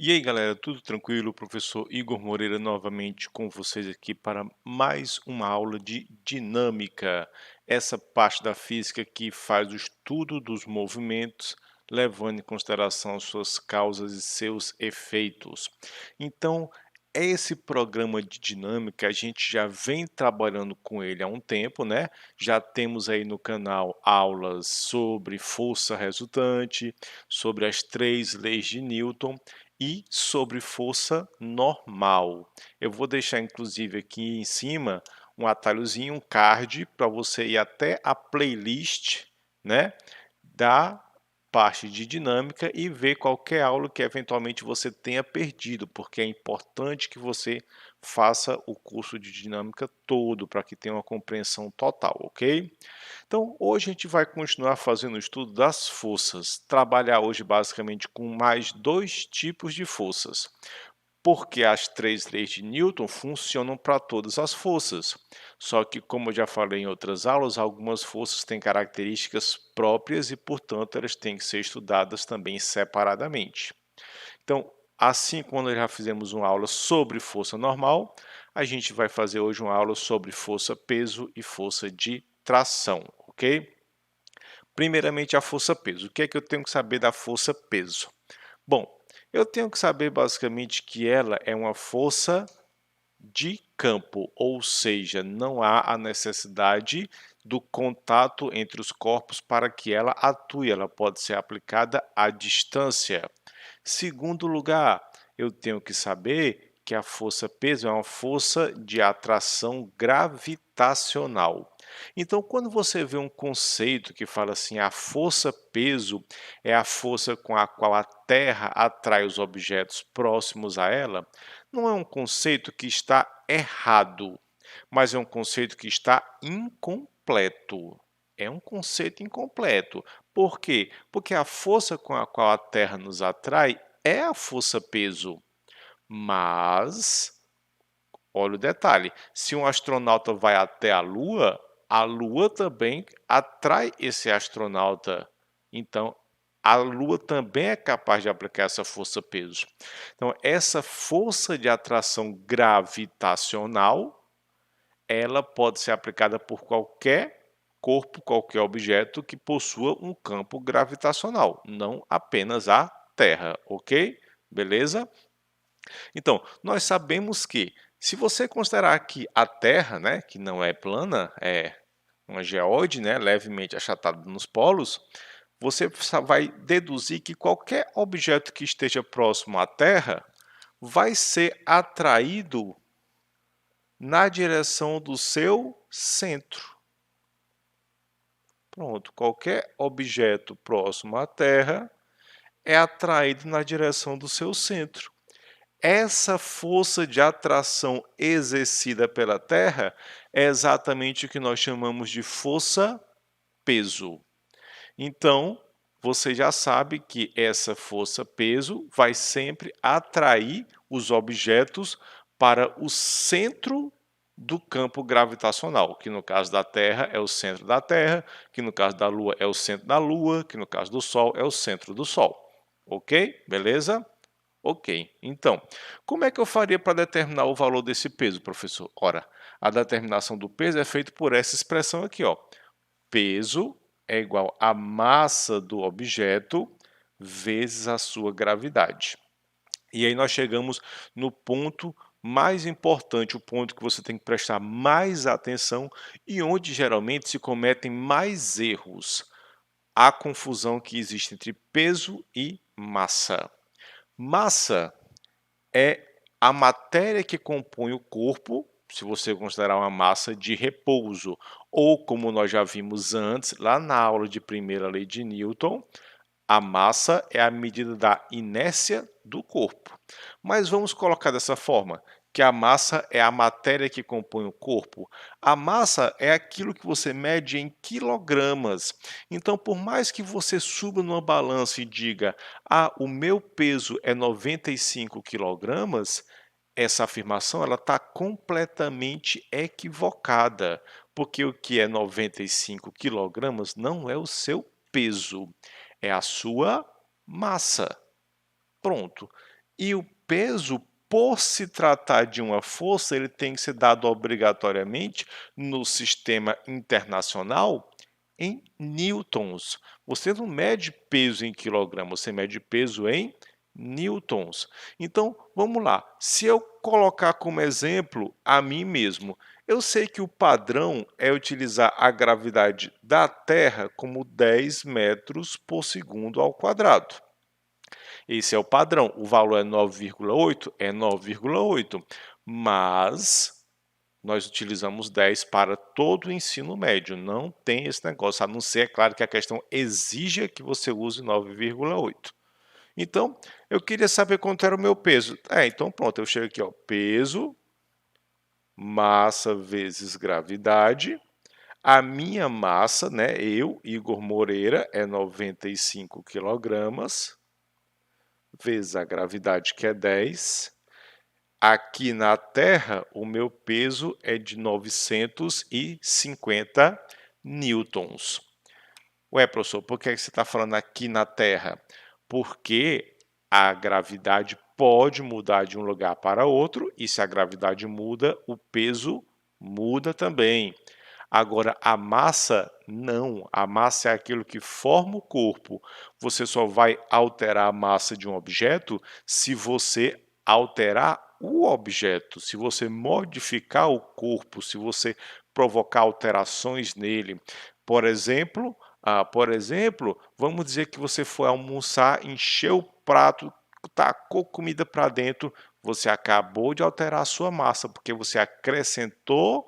E aí, galera, tudo tranquilo? Professor Igor Moreira novamente com vocês aqui para mais uma aula de dinâmica. Essa parte da física que faz o estudo dos movimentos, levando em consideração suas causas e seus efeitos. Então, esse programa de dinâmica, a gente já vem trabalhando com ele há um tempo, né? Já temos aí no canal aulas sobre força resultante, sobre as três leis de Newton e sobre força normal. Eu vou deixar inclusive aqui em cima um atalhozinho, um card para você ir até a playlist, né, da parte de dinâmica e ver qualquer aula que eventualmente você tenha perdido, porque é importante que você faça o curso de dinâmica todo para que tenha uma compreensão total, ok? Então, hoje a gente vai continuar fazendo o estudo das forças, trabalhar hoje basicamente com mais dois tipos de forças, porque as três leis de Newton funcionam para todas as forças. Só que, como eu já falei em outras aulas, algumas forças têm características próprias e, portanto, elas têm que ser estudadas também separadamente. Então, assim como nós já fizemos uma aula sobre força normal, a gente vai fazer hoje uma aula sobre força-peso e força de tração, ok? Primeiramente, a força-peso. O que é que eu tenho que saber da força-peso? Bom, eu tenho que saber basicamente que ela é uma força de campo, ou seja, não há a necessidade do contato entre os corpos para que ela atue, ela pode ser aplicada à distância. Segundo lugar, eu tenho que saber que a força-peso é uma força de atração gravitacional. Então, quando você vê um conceito que fala assim, a força-peso é a força com a qual a Terra atrai os objetos próximos a ela, não é um conceito que está errado, mas é um conceito que está incompleto. É um conceito incompleto. Por quê? Porque a força com a qual a Terra nos atrai é a força-peso. Mas, olha o detalhe: se um astronauta vai até a Lua também atrai esse astronauta. Então, a Lua também é capaz de aplicar essa força-peso. Então, essa força de atração gravitacional ela pode ser aplicada por qualquer corpo, qualquer objeto que possua um campo gravitacional, não apenas a Terra, ok? Beleza? Então, nós sabemos que, se você considerar que a Terra, né, que não é plana, é uma geóide, né, levemente achatada nos polos, você vai deduzir que qualquer objeto que esteja próximo à Terra vai ser atraído na direção do seu centro. Pronto, qualquer objeto próximo à Terra é atraído na direção do seu centro. Essa força de atração exercida pela Terra é exatamente o que nós chamamos de força-peso. Então, você já sabe que essa força-peso vai sempre atrair os objetos para o centro do campo gravitacional, que no caso da Terra é o centro da Terra, que no caso da Lua é o centro da Lua, que no caso do Sol é o centro do Sol. Ok? Beleza? Ok. Então, como é que eu faria para determinar o valor desse peso, professor? Ora, a determinação do peso é feita por essa expressão aqui, ó. Peso é igual à massa do objeto vezes a sua gravidade. E aí nós chegamos no ponto mais importante, o ponto que você tem que prestar mais atenção e onde geralmente se cometem mais erros. A confusão que existe entre peso e massa. Massa é a matéria que compõe o corpo, se você considerar uma massa de repouso, ou como nós já vimos antes, lá na aula de primeira lei de Newton, a massa é a medida da inércia do corpo. Mas vamos colocar dessa forma, que a massa é a matéria que compõe o corpo. A massa é aquilo que você mede em quilogramas. Então, por mais que você suba numa balança e diga, o meu peso é 95 quilogramas, essa afirmação ela está completamente equivocada, porque o que é 95 quilogramas não é o seu peso, é a sua massa. Pronto. E o peso, por se tratar de uma força, ele tem que ser dado obrigatoriamente no sistema internacional em newtons. Você não mede peso em quilograma, você mede peso em newtons. Então, vamos lá. Se eu colocar como exemplo a mim mesmo, eu sei que o padrão é utilizar a gravidade da Terra como 10 metros por segundo ao quadrado. Esse é o padrão. O valor é 9,8? É 9,8. Mas nós utilizamos 10 para todo o ensino médio. Não tem esse negócio, a não ser, é claro, que a questão exija que você use 9,8. Então, eu queria saber quanto era o meu peso. Então pronto, eu chego aqui, ó, peso, massa vezes gravidade. A minha massa, né, eu, Igor Moreira, é 95 quilogramas, vezes a gravidade, que é 10. Aqui na Terra, o meu peso é de 950 newtons. Ué, professor, por que você está falando aqui na Terra? Porque a gravidade pode mudar de um lugar para outro, e se a gravidade muda, o peso muda também. Agora, a massa, não. A massa é aquilo que forma o corpo. Você só vai alterar a massa de um objeto se você alterar o objeto, se você modificar o corpo, se você provocar alterações nele. Por exemplo, vamos dizer que você foi almoçar, encheu o prato, tacou comida para dentro, você acabou de alterar a sua massa, porque você acrescentou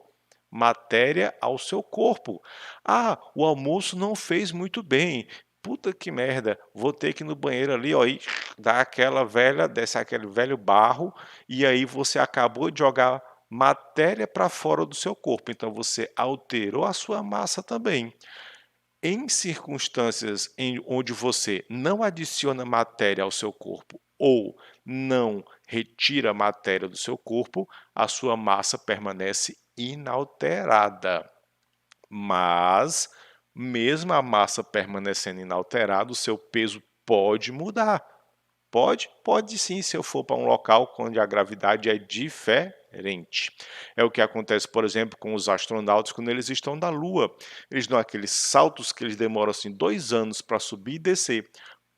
matéria ao seu corpo. Ah, o almoço não fez muito bem. Puta que merda, vou ter que ir no banheiro ali, ó, e dar aquela velha, desce aquele velho barro, e aí você acabou de jogar matéria para fora do seu corpo. Então você alterou a sua massa também. Em circunstâncias onde você não adiciona matéria ao seu corpo ou não retira matéria do seu corpo, a sua massa permanece inalterada. Mas, mesmo a massa permanecendo inalterada, o seu peso pode mudar. Pode sim, se eu for para um local onde a gravidade é diferente. É o que acontece, por exemplo, com os astronautas quando eles estão na Lua. Eles dão aqueles saltos que eles demoram assim 2 anos para subir e descer.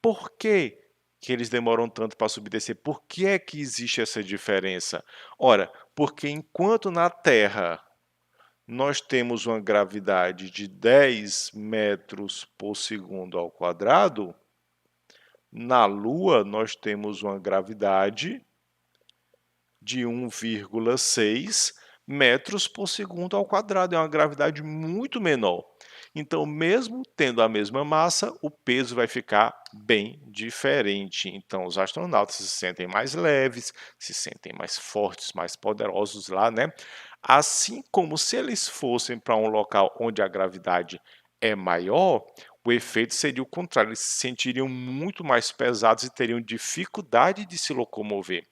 Por que que eles demoram tanto para subir e descer? Por que é que existe essa diferença? Ora, porque enquanto na Terra nós temos uma gravidade de 10 metros por segundo ao quadrado, na Lua nós temos uma gravidade de 1,6 metros por segundo ao quadrado. É uma gravidade muito menor. Então, mesmo tendo a mesma massa, o peso vai ficar bem diferente. Então, os astronautas se sentem mais leves, se sentem mais fortes, mais poderosos lá, né? Assim como se eles fossem para um local onde a gravidade é maior, o efeito seria o contrário, eles se sentiriam muito mais pesados e teriam dificuldade de se locomover.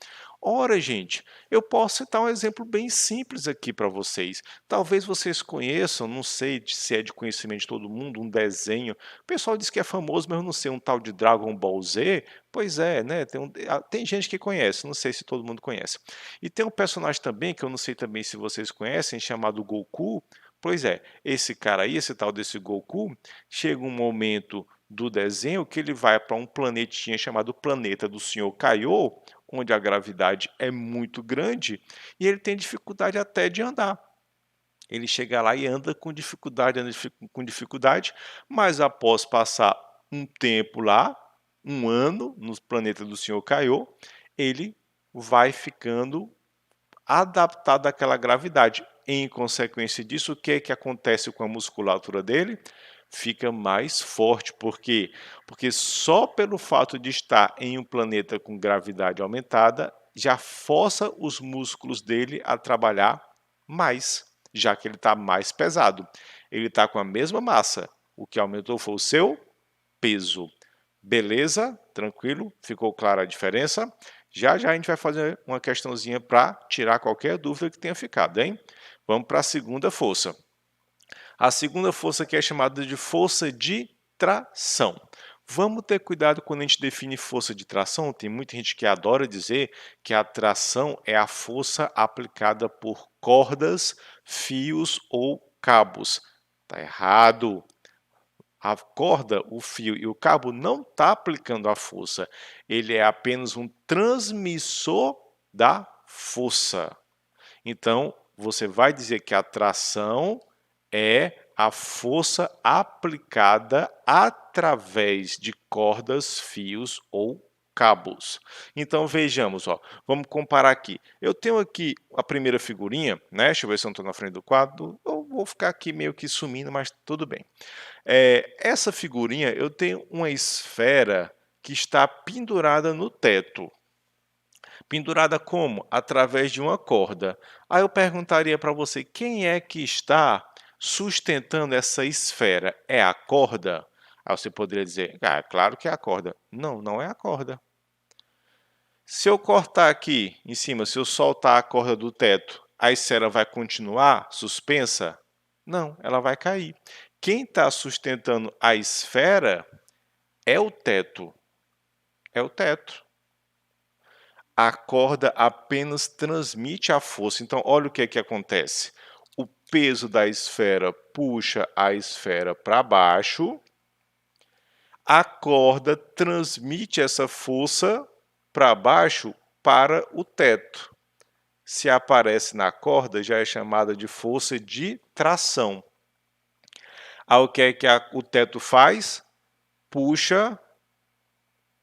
Ora, gente, eu posso citar um exemplo bem simples aqui para vocês. Talvez vocês conheçam, não sei se é de conhecimento de todo mundo, um desenho. O pessoal diz que é famoso, mas eu não sei, um tal de Dragon Ball Z. Pois é, né? Tem gente que conhece, não sei se todo mundo conhece. E tem um personagem também, que eu não sei também se vocês conhecem, chamado Goku. Pois é, esse cara aí, esse tal desse Goku, chega um momento do desenho que ele vai para um planetinha chamado Planeta do Senhor Kaiô, onde a gravidade é muito grande, e ele tem dificuldade até de andar. Ele chega lá e anda com dificuldade, mas após passar um tempo lá, um ano no planeta do Senhor Kaiô, ele vai ficando adaptado àquela gravidade. Em consequência disso, o que é que acontece com a musculatura dele? Fica mais forte. Por quê? Porque só pelo fato de estar em um planeta com gravidade aumentada, já força os músculos dele a trabalhar mais, já que ele está mais pesado. Ele está com a mesma massa. O que aumentou foi o seu peso. Beleza? Tranquilo? Ficou clara a diferença? Já já a gente vai fazer uma questãozinha para tirar qualquer dúvida que tenha ficado, hein? Vamos para a segunda força. A segunda força que é chamada de força de tração. Vamos ter cuidado quando a gente define força de tração. Tem muita gente que adora dizer que a tração é a força aplicada por cordas, fios ou cabos. Está errado. A corda, o fio e o cabo não está aplicando a força. Ele é apenas um transmissor da força. Então, você vai dizer que a tração é a força aplicada através de cordas, fios ou cabos. Então vejamos, ó, vamos comparar aqui. Eu tenho aqui a primeira figurinha, né? Deixa eu ver se eu não estou na frente do quadro. Eu vou ficar aqui meio que sumindo, mas tudo bem. Essa figurinha, eu tenho uma esfera que está pendurada no teto. Pendurada como? Através de uma corda. Aí eu perguntaria para você, quem é que está sustentando essa esfera? É a corda? Aí você poderia dizer, claro que é a corda. Não, não é a corda. Se eu cortar aqui em cima, se eu soltar a corda do teto, a esfera vai continuar suspensa? Não, ela vai cair. Quem está sustentando a esfera é o teto. É o teto. A corda apenas transmite a força. Então, olha o que é que acontece. O peso da esfera puxa a esfera para baixo. A corda transmite essa força para baixo para o teto. Se aparece na corda, já é chamada de força de tração. Aí o que é que o teto faz? Puxa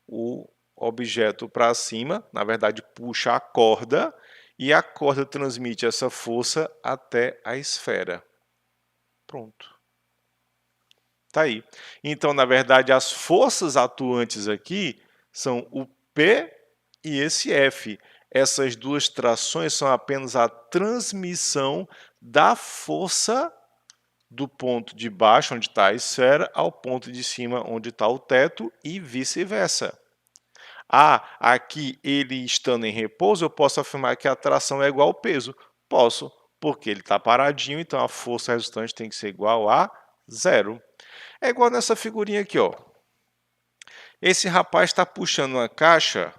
o objeto para cima, na verdade puxa a corda, e a corda transmite essa força até a esfera. Pronto. Tá aí. Então, na verdade, as forças atuantes aqui são o P e esse F. Essas duas trações são apenas a transmissão da força do ponto de baixo, onde está a esfera, ao ponto de cima, onde está o teto, e vice-versa. Aqui ele estando em repouso, eu posso afirmar que a tração é igual ao peso. Posso, porque ele está paradinho, então a força resultante tem que ser igual a zero. É igual nessa figurinha aqui, ó. Esse rapaz está puxando uma caixa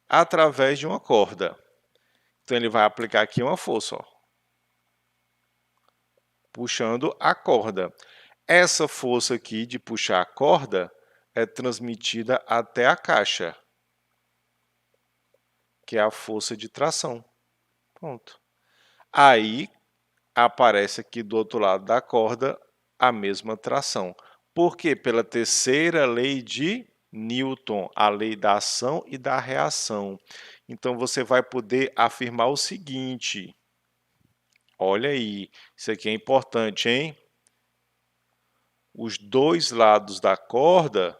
através de uma corda. Então ele vai aplicar aqui uma força, ó, puxando a corda. Essa força aqui de puxar a corda é transmitida até a caixa, que é a força de tração. Pronto. Aí aparece aqui do outro lado da corda a mesma tração. Por quê? Pela terceira lei de Newton, a lei da ação e da reação. Então você vai poder afirmar o seguinte. Olha aí, isso aqui é importante, hein? Os dois lados da corda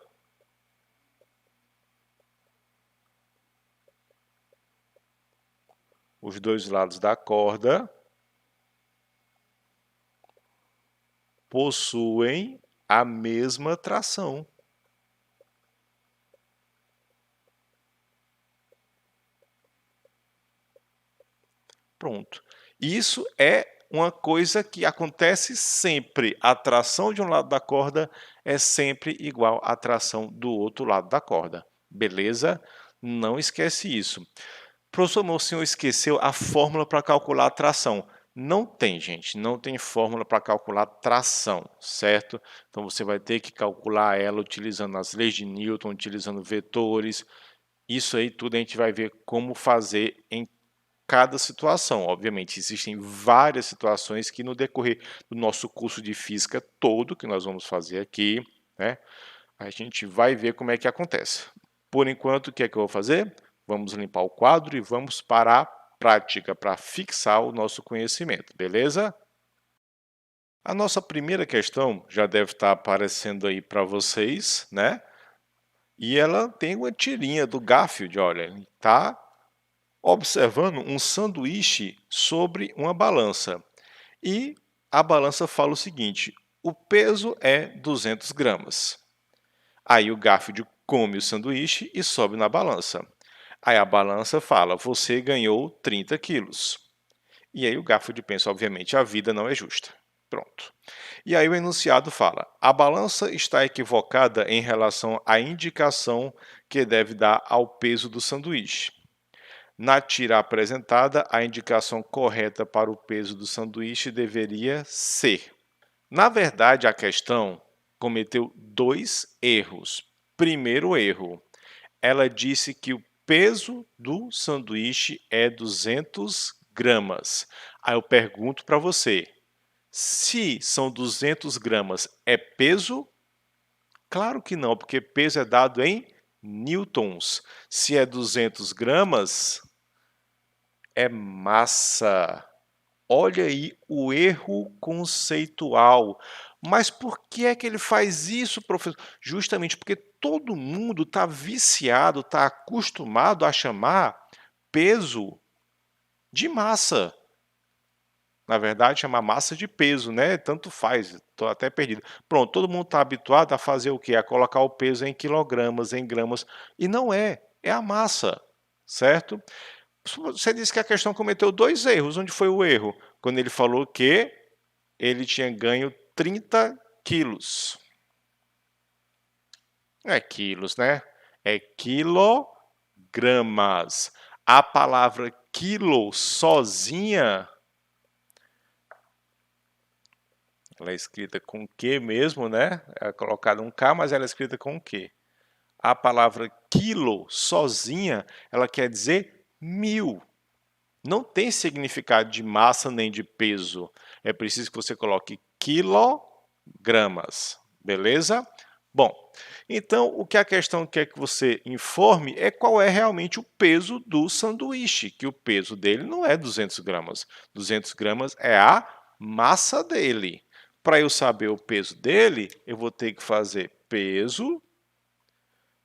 possuem a mesma tração. Pronto. Isso é uma coisa que acontece sempre. A tração de um lado da corda é sempre igual à tração do outro lado da corda. Beleza? Não esquece isso. Professor, meu senhor esqueceu a fórmula para calcular a tração. Não tem, gente. Não tem fórmula para calcular tração, certo? Então, você vai ter que calcular ela utilizando as leis de Newton, utilizando vetores. Isso aí tudo a gente vai ver como fazer em cada situação. Obviamente, existem várias situações que no decorrer do nosso curso de física todo, que nós vamos fazer aqui, né, a gente vai ver como é que acontece. Por enquanto, o que é que eu vou fazer? Vamos limpar o quadro e vamos para a prática, para fixar o nosso conhecimento, beleza? A nossa primeira questão já deve estar aparecendo aí para vocês, né? E ela tem uma tirinha do Garfield, olha, ele está observando um sanduíche sobre uma balança. E a balança fala o seguinte, o peso é 200 gramas. Aí o Garfield come o sanduíche e sobe na balança. Aí a balança fala, você ganhou 30 quilos. E aí o Garfield pensa, obviamente, a vida não é justa. Pronto. E aí o enunciado fala: a balança está equivocada em relação à indicação que deve dar ao peso do sanduíche. Na tira apresentada, a indicação correta para o peso do sanduíche deveria ser. Na verdade, a questão cometeu dois erros. Primeiro erro, ela disse que o peso do sanduíche é 200 gramas. Aí eu pergunto para você, se são 200 gramas, é peso? Claro que não, porque peso é dado em newtons. Se é 200 gramas, é massa. Olha aí o erro conceitual. Mas por que é que ele faz isso, professor? Justamente porque todo mundo está viciado, está acostumado a chamar peso de massa. Na verdade, chamar massa de peso, né? Tanto faz, estou até perdido. Pronto, todo mundo está habituado a fazer o quê? A colocar o peso em quilogramas, em gramas. E não é, é a massa, certo? Você disse que a questão cometeu dois erros. Onde foi o erro? Quando ele falou que ele tinha ganho 30 quilos. Não é quilos, né? É quilogramas. A palavra quilo sozinha, ela é escrita com Q mesmo, né? É colocado um K, mas ela é escrita com Q. A palavra quilo sozinha, ela quer dizer 1000. Não tem significado de massa nem de peso. É preciso que você coloque quilogramas, beleza? Bom, então o que a questão quer que você informe é qual é realmente o peso do sanduíche, que o peso dele não é 200 gramas. 200 gramas é a massa dele. Para eu saber o peso dele, eu vou ter que fazer peso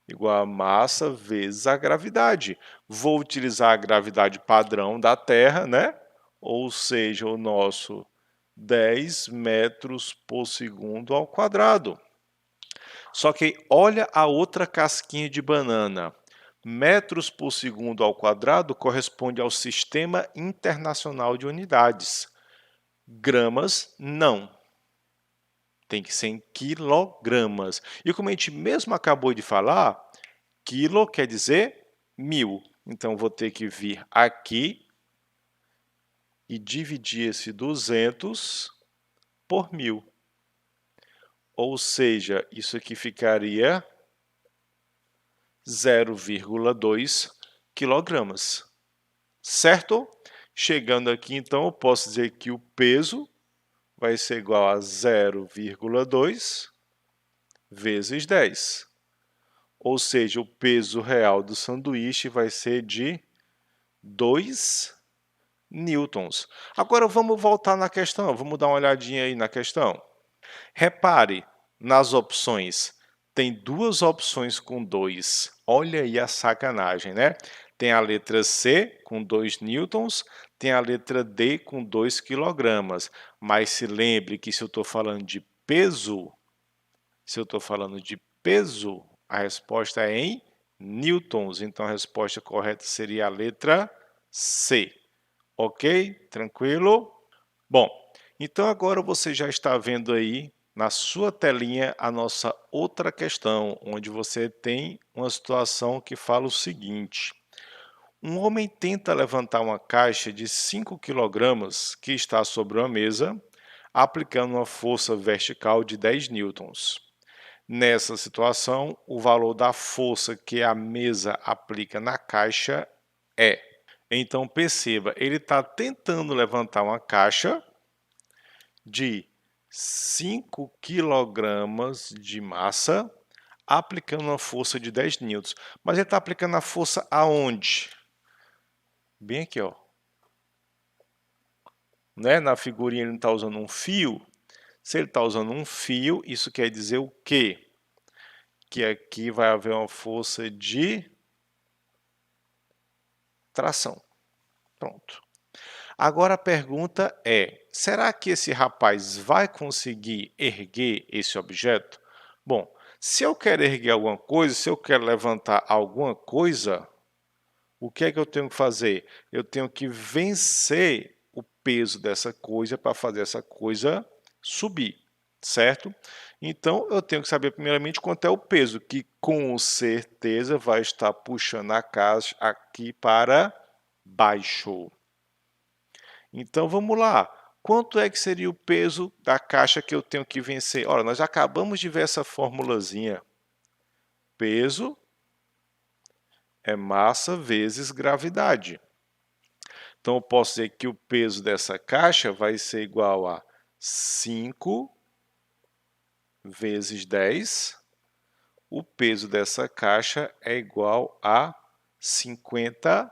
igual a massa vezes a gravidade. Vou utilizar a gravidade padrão da Terra, né? Ou seja, o nosso 10 metros por segundo ao quadrado. Só que olha a outra casquinha de banana. Metros por segundo ao quadrado corresponde ao Sistema Internacional de Unidades. Gramas, não. Tem que ser em quilogramas. E como a gente mesmo acabou de falar, quilo quer dizer 1000. Então, vou ter que vir aqui e dividir esse 200 por 1000. Ou seja, isso aqui ficaria 0,2 quilogramas. Certo? Chegando aqui, então, eu posso dizer que o peso vai ser igual a 0,2 vezes 10. Ou seja, o peso real do sanduíche vai ser de 2 newtons. Agora vamos voltar na questão, vamos dar uma olhadinha aí na questão. Repare nas opções. Tem duas opções com 2. Olha aí a sacanagem, né? Tem a letra C com 2 newtons, tem a letra D com 2 quilogramas. Mas se lembre que se eu estou falando de peso, a resposta é em newtons. Então a resposta correta seria a letra C. Ok? Tranquilo? Bom, então agora você já está vendo aí na sua telinha a nossa outra questão, onde você tem uma situação que fala o seguinte. Um homem tenta levantar uma caixa de 5 quilogramas que está sobre uma mesa, aplicando uma força vertical de 10 newtons. Nessa situação, o valor da força que a mesa aplica na caixa é. Então perceba, ele está tentando levantar uma caixa de 5 quilogramas de massa, aplicando uma força de 10 newtons. Mas ele está aplicando a força aonde? Bem aqui, ó. Né? Na figurinha ele não está usando um fio. Se ele está usando um fio, isso quer dizer o quê? Que aqui vai haver uma força de tração. Pronto. Agora a pergunta é, será que esse rapaz vai conseguir erguer esse objeto? Bom, se eu quero erguer alguma coisa, se eu quero levantar alguma coisa, o que é que eu tenho que fazer? Eu tenho que vencer o peso dessa coisa para fazer essa coisa subir. certo? Então, eu tenho que saber primeiramente quanto é o peso, que com certeza vai estar puxando a caixa aqui para baixo. Então, vamos lá. Quanto é que seria o peso da caixa que eu tenho que vencer? Ora, nós acabamos de ver essa formulazinha. Peso é massa vezes gravidade. Então, eu posso dizer que o peso dessa caixa vai ser igual a 5 vezes 10. O peso dessa caixa é igual a 50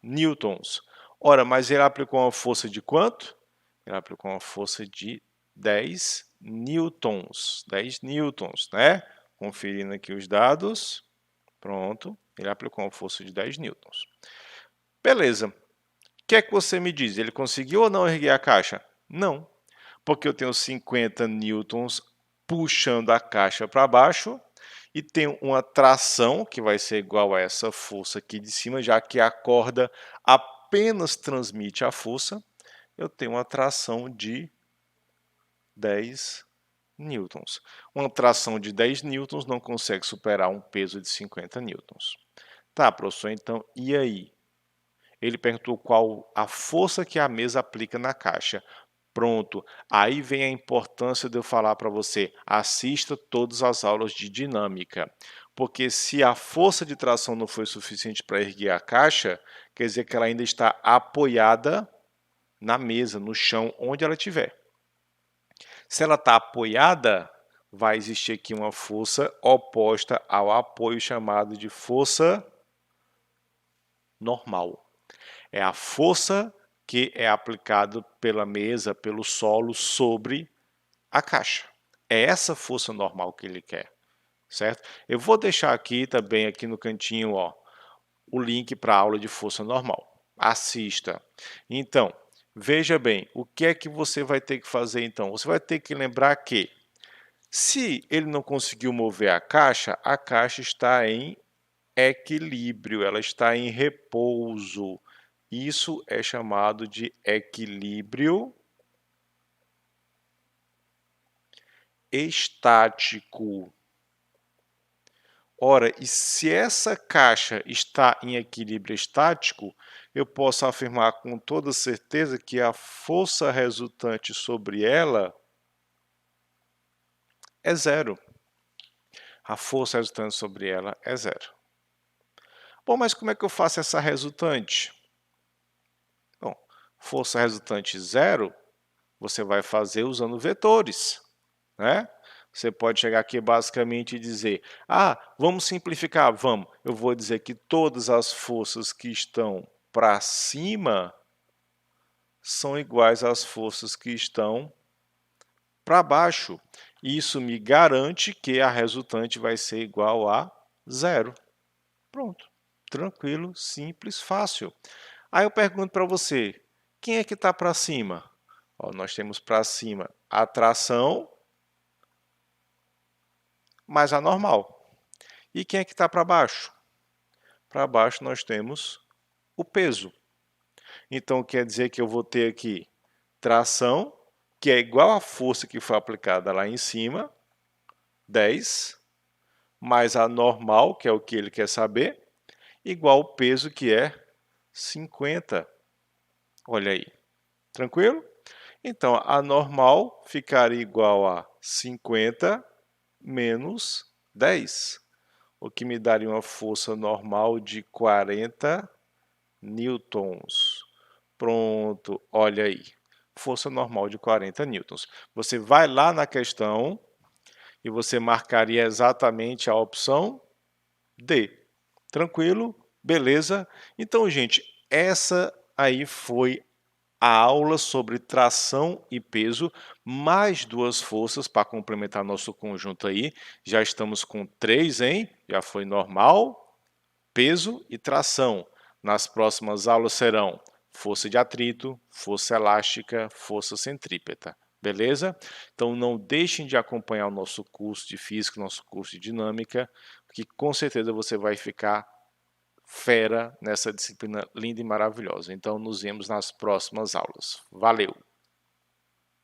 newtons. Ora, mas ele aplicou uma força de quanto? Ele aplicou uma força de 10 newtons. 10 newtons, né? Conferindo aqui os dados. Pronto. Ele aplicou uma força de 10 newtons. Beleza. O que é que você me diz? Ele conseguiu ou não erguer a caixa? Não. Porque eu tenho 50 newtons puxando a caixa para baixo e tenho uma tração que vai ser igual a essa força aqui de cima, já que a corda apenas transmite a força, eu tenho uma tração de 10 newtons. Uma tração de 10 newtons não consegue superar um peso de 50 newtons. Tá, professor, então, e aí? Ele perguntou qual a força que a mesa aplica na caixa. Pronto, aí vem a importância de eu falar para você, assista todas as aulas de dinâmica, porque se a força de tração não foi suficiente para erguer a caixa, quer dizer que ela ainda está apoiada na mesa, no chão, onde ela estiver. Se ela está apoiada, vai existir aqui uma força oposta ao apoio chamado de força normal. É a força que é aplicada pela mesa, pelo solo, sobre a caixa. É essa força normal que ele quer, certo? Eu vou deixar aqui também, aqui no cantinho, ó, o link para a aula de força normal. Assista. Então, veja bem, o que é que você vai ter que fazer então? Você vai ter que lembrar que, se ele não conseguiu mover a caixa está em equilíbrio, ela está em repouso. Isso é chamado de equilíbrio estático. Ora, e se essa caixa está em equilíbrio estático, eu posso afirmar com toda certeza que a força resultante sobre ela é zero. A força resultante sobre ela é zero. Bom, mas como é que eu faço essa resultante? Bom, força resultante zero, você vai fazer usando vetores, né? Você pode chegar aqui basicamente e dizer, vamos simplificar, vamos. Eu vou dizer que todas as forças que estão para cima são iguais às forças que estão para baixo. Isso me garante que a resultante vai ser igual a zero. Pronto. Tranquilo, simples, fácil. Aí eu pergunto para você, quem é que está para cima? Ó, nós temos para cima a tração mais a normal. E quem é que está para baixo? Para baixo nós temos o peso. Então quer dizer que eu vou ter aqui tração, que é igual à força que foi aplicada lá em cima, 10, mais a normal, que é o que ele quer saber, igual ao peso, que é 50. Olha aí. Tranquilo? Então, a normal ficaria igual a 50 menos 10, o que me daria uma força normal de 40 newtons. Pronto, olha aí. Força normal de 40 newtons. Você vai lá na questão e você marcaria exatamente a opção D. Tranquilo? Beleza? Então, gente, essa aí foi a aula sobre tração e peso, mais duas forças para complementar nosso conjunto aí. Já estamos com 3, hein? Já foi normal, peso e tração. Nas próximas aulas serão força de atrito, força elástica, força centrípeta. Beleza? Então não deixem de acompanhar o nosso curso de física, nosso curso de dinâmica, que com certeza você vai ficar fera nessa disciplina linda e maravilhosa. Então nos vemos nas próximas aulas. Valeu!